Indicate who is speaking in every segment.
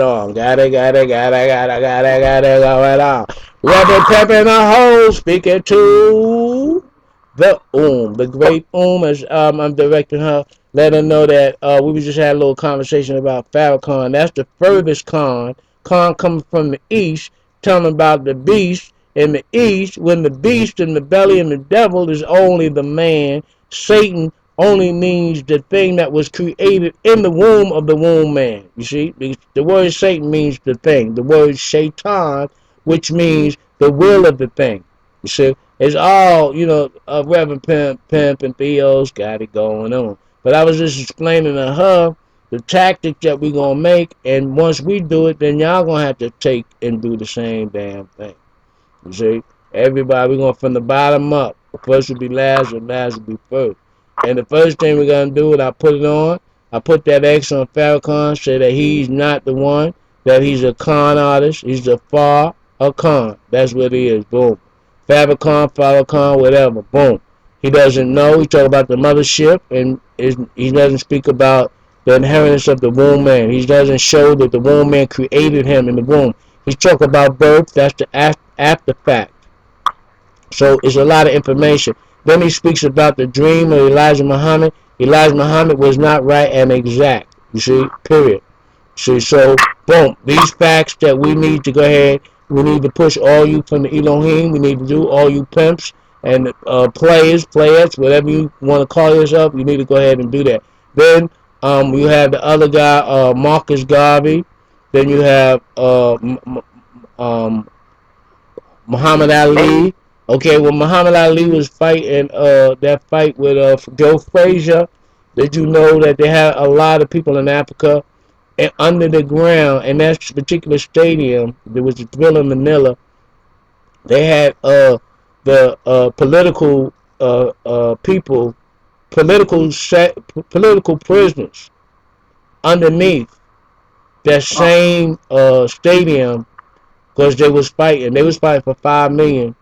Speaker 1: it on. Got it going on. Rubber pepping a hole, speaking to the great as I'm directing her, let her know that we just had a little conversation about Farrakhan. That's the furthest Khan. Khan coming from the east, telling about the beast in the east, when the beast in the belly and the devil is only the man. Satan only means the thing that was created in the womb of the womb man. You see, the word Satan means the thing. The word Shaitan, which means the will of the thing. You see, it's all, Reverend Pimp and Theo's got it going on. But I was just explaining to her the tactic that we gonna make, and once we do it, then y'all gonna have to take and do the same damn thing. You see, everybody, we going from the bottom up. The first will be last, and last will be first. And the first thing we're gonna do, and I put it on, I put that X on Farrakhan, say that he's not the one, that he's a con artist, he's a con. That's what he is. Boom. Farrakhan, whatever. Boom. He doesn't know. He talk about the mothership, and he doesn't speak about the inheritance of the womb man. He doesn't show that the womb man created him in the womb. He talk about birth. That's the after fact. So it's a lot of information. Then he speaks about the dream of Elijah Muhammad. Elijah Muhammad was not right and exact. You see, period. See, so boom, these facts that we need to go ahead. We need to push all you from the Elohim. We need to do all you pimps and players, whatever you want to call yourself. You need to go ahead and do that. Then you have the other guy, Marcus Garvey. Then you have Muhammad Ali. Okay, when Muhammad Ali was fighting that fight with Joe Frazier, did you know that they had a lot of people in Africa and under the ground in that particular stadium? There was a Thriller Manila. They had the political people, political prisoners underneath that same stadium because they was fighting. They was fighting for 5 million,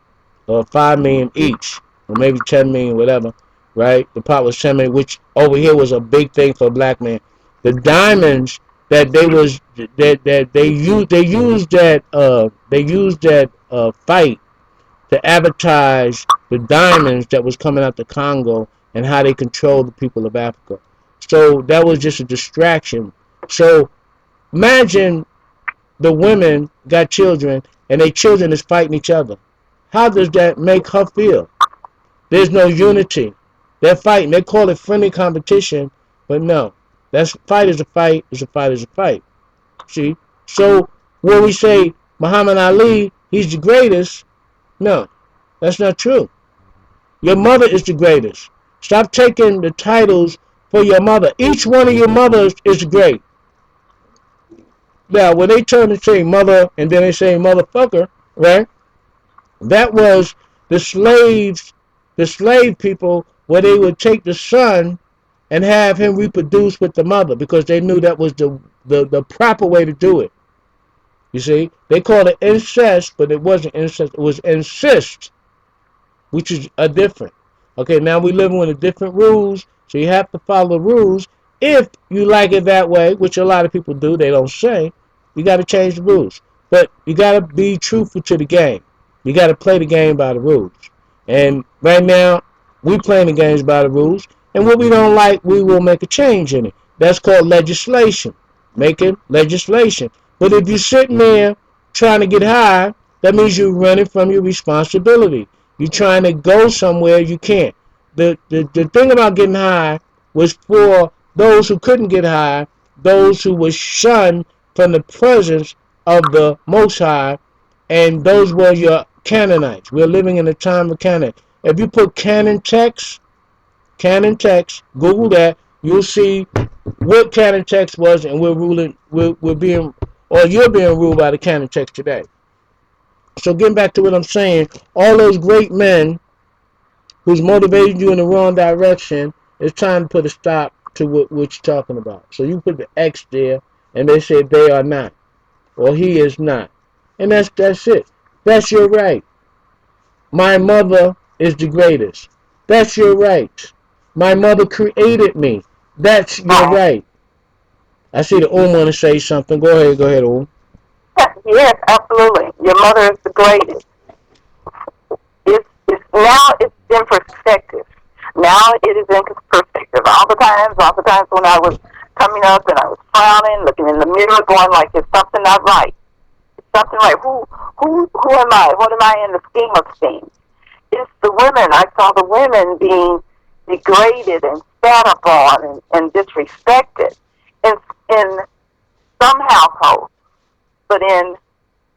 Speaker 1: or 5 million each, or maybe 10 million, whatever. Right? The pot was 10 million, which over here was a big thing for a black man. The diamonds that they used that fight to advertise the diamonds that was coming out the Congo and how they control the people of Africa. So that was just a distraction. So imagine the women got children and their children is fighting each other. How does that make her feel? There's no unity. They're fighting. They call it friendly competition, but no. That's fight is a fight, is a fight is a fight. See? So when we say Muhammad Ali, he's the greatest, no, that's not true. Your mother is the greatest. Stop taking the titles for your mother. Each one of your mothers is great. Now, when they turn and say mother and then they say motherfucker, right? That was the slave people, where they would take the son and have him reproduce with the mother because they knew that was the proper way to do it. You see, they called it incest, but it wasn't incest. It was insist, which is a different. Okay, now we live with different rules, so you have to follow the rules. If you like it that way, which a lot of people do, they don't say, you got to change the rules. But you got to be truthful to the game. You got to play the game by the rules. And right now, we playing the games by the rules. And what we don't like, we will make a change in it. That's called legislation. Making legislation. But if you're sitting there trying to get high, that means you're running from your responsibility. You're trying to go somewhere you can't. The thing about getting high was for those who couldn't get high, those who were shunned from the presence of the Most High, and those were your Canaanites. We're living in a time of Canaan. If you put Canaan text, Google that, you'll see what Canaan text was, and you're being ruled by the Canaan text today. So getting back to what I'm saying, all those great men who's motivated you in the wrong direction, it's time to put a stop to what you're talking about. So you put the X there, and they say they are not, or he is not. And that's it. That's your right. My mother is the greatest. That's your right. My mother created me. That's your right. I see the want to say something. Go ahead,
Speaker 2: Yes, absolutely. Your mother is the greatest. It's now it's in perspective. Now it is in perspective. All the times when I was coming up and I was frowning, looking in the mirror, going like, "Is something not right? Is something right? Who am I? What am I in the scheme of things?" It's the women. I saw the women being degraded and spat upon and disrespected in some households, but in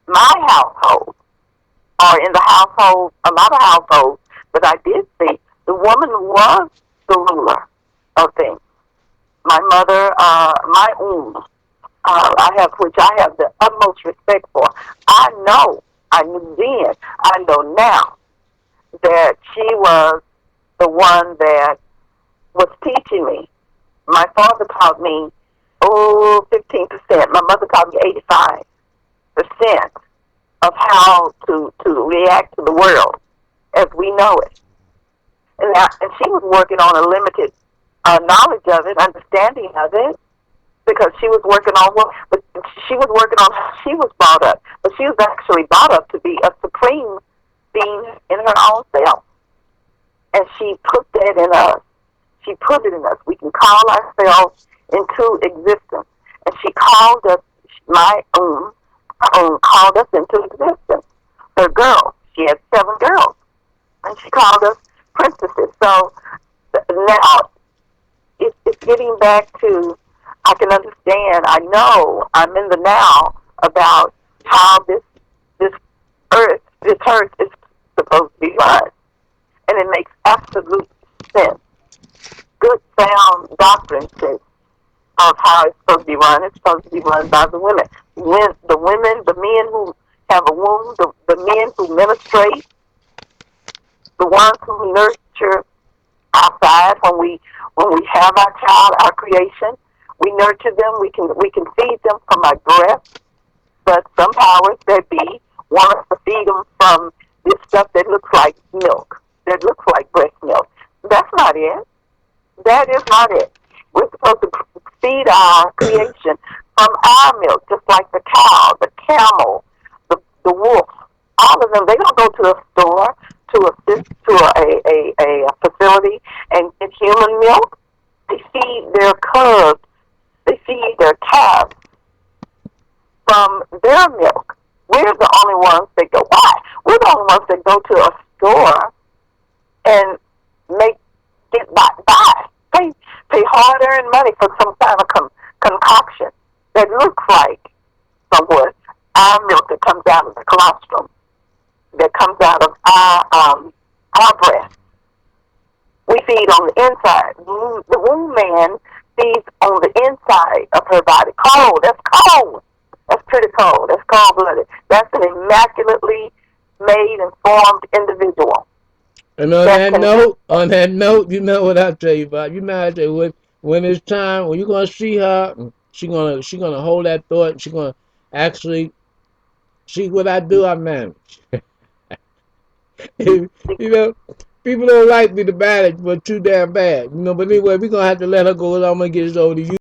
Speaker 2: my household, or in the household, a lot of households that I did see, the woman was the ruler of things. My mother, which I have the utmost respect for. I knew then, I know now that she was the one that was teaching me. My father taught me, 15%. My mother taught me 85% of how to react to the world as we know it. And she was working on a limited knowledge of it, understanding of it, because she was working on but she was working on how she was brought up. But she was actually brought up to be a supreme being in her own self. And she put that in us. She put it in us. We can call ourselves into existence. And she called us, my called us into existence. Her girls. She had 7 girls. And she called us princesses. So now it's getting back to, I can understand, I know, I'm in the now about how this earth is supposed to be run. And it makes absolute sense. Good sound doctrine says of how it's supposed to be run. It's supposed to be run by the women. The women, the men who have a womb, the men who ministrate, the ones who nurture outside when we have our child, our creation, we nurture them. We can feed them from our breast, but some powers that be want us to feed them from this stuff that looks like milk, that looks like breast milk. That's not it. That is not it. We're supposed to feed our creation from our milk, just like the cow, the camel, the wolf. All of them, they don't go to a store to a facility and get human milk. They feed their cubs. They feed their calves from their milk. We're the only ones that go. Why? We're the only ones that go to a store and make get buy. Pay hard-earned money for some kind of concoction that looks like somewhat our milk that comes out of the colostrum, that comes out of our breast. We feed on the inside. The Wombman feeds on the inside of her body. Cold. That's cold. That's pretty cold. That's cold-blooded. That's an immaculately made and formed individual.
Speaker 1: And
Speaker 2: That can do.
Speaker 1: on that note, you know what I tell you about. You know I tell you when it's time when you're gonna see her, she gonna hold that thought. She gonna actually see what I do. I manage. you know, people don't like me the bad, but too damn bad. You know, but anyway, we're gonna have to let her go. I'm gonna get this over to you.